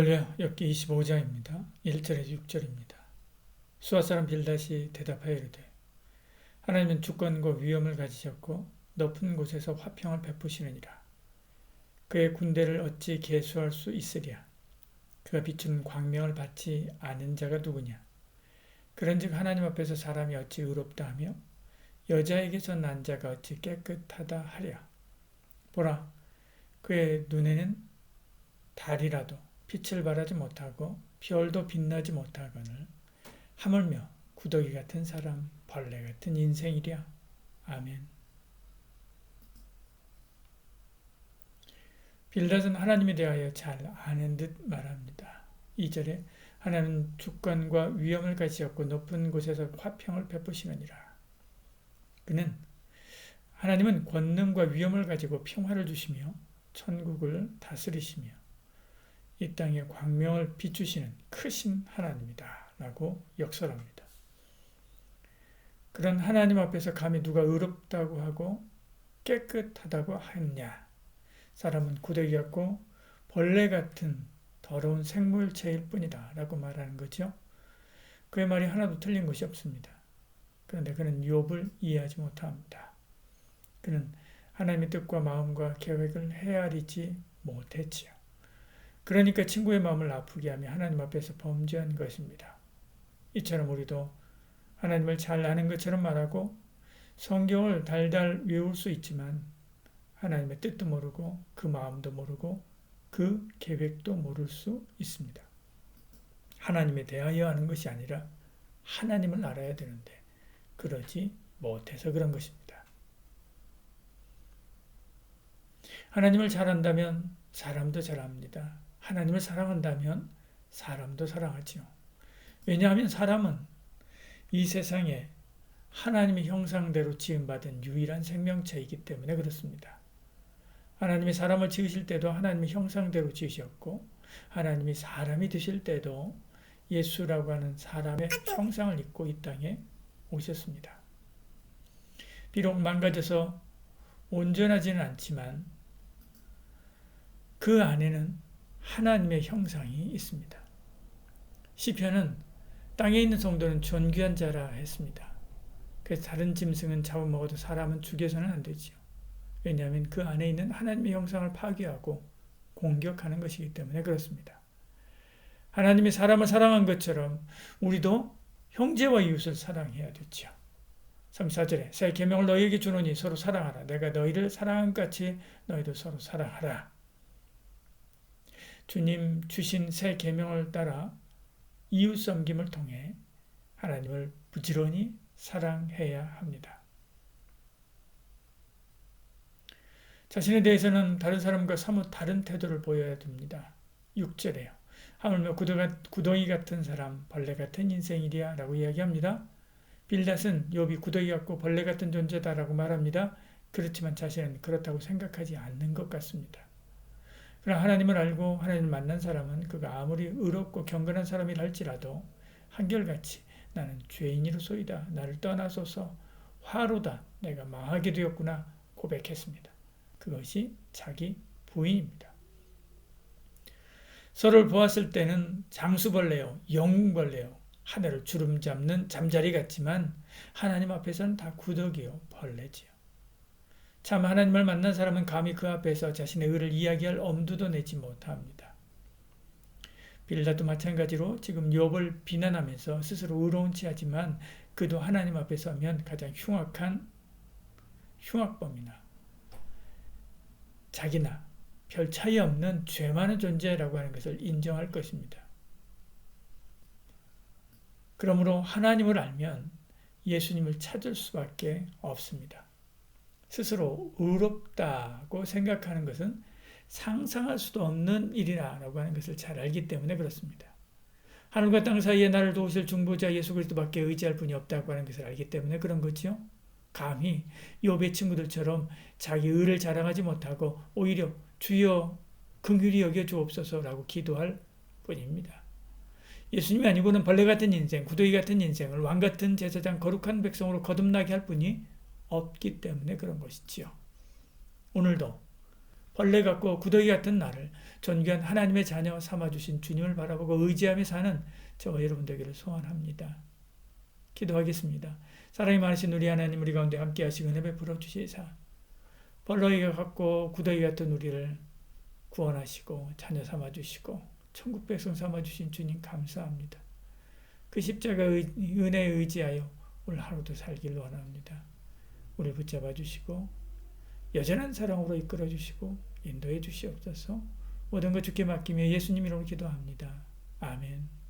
할렐루야. 욥기 25장입니다. 1절에서 6절입니다. 수아 사람 빌닷이 대답하여 이르되 하나님은 주권과 위엄을 가지셨고 높은 곳에서 화평을 베푸시느니라. 그의 군대를 어찌 계수할 수 있으랴. 그가 비추는 광명을 받지 않은 자가 누구냐. 그런즉 하나님 앞에서 사람이 어찌 의롭다 하며 여자에게서 난 자가 어찌 깨끗하다 하랴. 보라, 그의 눈에는 달이라도 빛을 발하지 못하고 별도 빛나지 못하거늘 하물며 구더기 같은 사람, 벌레 같은 인생이랴. 아멘. 빌닷은 하나님에 대하여 잘 아는 듯 말합니다. 2절에 하나님은 주권과 위엄을 가지셨고 높은 곳에서 화평을 베푸시느니라. 하나님은 권능과 위엄을 가지고 평화를 주시며 천국을 다스리시며 이 땅에 광명을 비추시는 크신 하나님이다 라고 역설합니다. 그런 하나님 앞에서 감히 누가 의롭다고 하고 깨끗하다고 하느냐. 사람은 구더기 같고 벌레 같은 더러운 생물체일 뿐이다 라고 말하는 거죠. 그의 말이 하나도 틀린 것이 없습니다. 그런데 그는 욥을 이해하지 못합니다. 그는 하나님의 뜻과 마음과 계획을 헤아리지 못했지요. 그러니까 친구의 마음을 아프게 하며 하나님 앞에서 범죄한 것입니다. 이처럼 우리도 하나님을 잘 아는 것처럼 말하고 성경을 달달 외울 수 있지만 하나님의 뜻도 모르고 그 마음도 모르고 그 계획도 모를 수 있습니다. 하나님에 대하여 아는 것이 아니라 하나님을 알아야 되는데 그러지 못해서 그런 것입니다. 하나님을 잘 안다면 사람도 잘 압니다. 하나님을 사랑한다면 사람도 사랑하지요. 왜냐하면 사람은 이 세상에 하나님의 형상대로 지음받은 유일한 생명체이기 때문에 그렇습니다. 하나님이 사람을 지으실 때도 하나님의 형상대로 지으셨고 하나님이 사람이 되실 때도 예수라고 하는 사람의 형상을 입고 이 땅에 오셨습니다. 비록 망가져서 온전하지는 않지만 그 안에는 하나님의 형상이 있습니다. 시편은 땅에 있는 성도는 존귀한 자라 했습니다. 그래서 다른 짐승은 잡아먹어도 사람은 죽여서는 안 되지요. 왜냐하면 그 안에 있는 하나님의 형상을 파괴하고 공격하는 것이기 때문에 그렇습니다. 하나님이 사람을 사랑한 것처럼 우리도 형제와 이웃을 사랑해야 되죠. 34절에 새 계명을 너희에게 주노니 서로 사랑하라. 내가 너희를 사랑한 같이 너희도 서로 사랑하라. 주님 주신 새 계명을 따라 이웃 섬김을 통해 하나님을 부지런히 사랑해야 합니다. 자신에 대해서는 다른 사람과 사뭇 다른 태도를 보여야 됩니다. 6절에요. 하물며 구더기 같은 사람, 벌레 같은 인생이랴 라고 이야기합니다. 빌닷은 욥이 구더기 같고 벌레 같은 존재다라고 말합니다. 그렇지만 자신은 그렇다고 생각하지 않는 것 같습니다. 그러나 하나님을 알고 하나님을 만난 사람은 그가 아무리 의롭고 경건한 사람이라 할지라도 한결같이 나는 죄인이로소이다. 나를 떠나소서. 화로다. 내가 망하게 되었구나 고백했습니다. 그것이 자기 부인입니다. 서로를 보았을 때는 장수벌레요, 영웅벌레요, 하늘을 주름 잡는 잠자리 같지만 하나님 앞에서는 다 구더기요, 벌레지요. 참 하나님을 만난 사람은 감히 그 앞에서 자신의 의를 이야기할 엄두도 내지 못합니다. 빌닷도 마찬가지로 지금 욥을 비난하면서 스스로 의로운 체하지만 그도 하나님 앞에 서면 가장 흉악한 흉악범이나 자기나 별 차이 없는 죄 많은 존재라고 하는 것을 인정할 것입니다. 그러므로 하나님을 알면 예수님을 찾을 수밖에 없습니다. 스스로 의롭다고 생각하는 것은 상상할 수도 없는 일이라고 하는 것을 잘 알기 때문에 그렇습니다. 하늘과 땅 사이에 나를 도우실 중보자 예수 그리스도밖에 의지할 분이 없다고 하는 것을 알기 때문에 그런 거죠. 감히 욥의 친구들처럼 자기 의를 자랑하지 못하고 오히려 주여 긍휼히 여겨 주옵소서라고 기도할 뿐입니다. 예수님이 아니고는 벌레 같은 인생, 구더기 같은 인생을 왕 같은 제사장 거룩한 백성으로 거듭나게 할 분이 없기 때문에 그런 것이지요. 오늘도 벌레 같고 구더기 같은 나를 존귀한 하나님의 자녀 삼아주신 주님을 바라보고 의지하며 사는 저와 여러분 되기를 소원합니다. 기도하겠습니다. 사랑이 많으신 우리 하나님, 우리 가운데 함께 하시고 은혜 베풀어 주시사 벌레 같고 구더기 같은 우리를 구원하시고 자녀 삼아주시고 천국 백성 삼아주신 주님 감사합니다. 그 십자가의 은혜에 의지하여 오늘 하루도 살길 원합니다. 우리 붙잡아 주시고 여전한 사랑으로 이끌어 주시고 인도해 주시옵소서. 모든 것 주께 맡기며 예수님 이름으로 기도합니다. 아멘.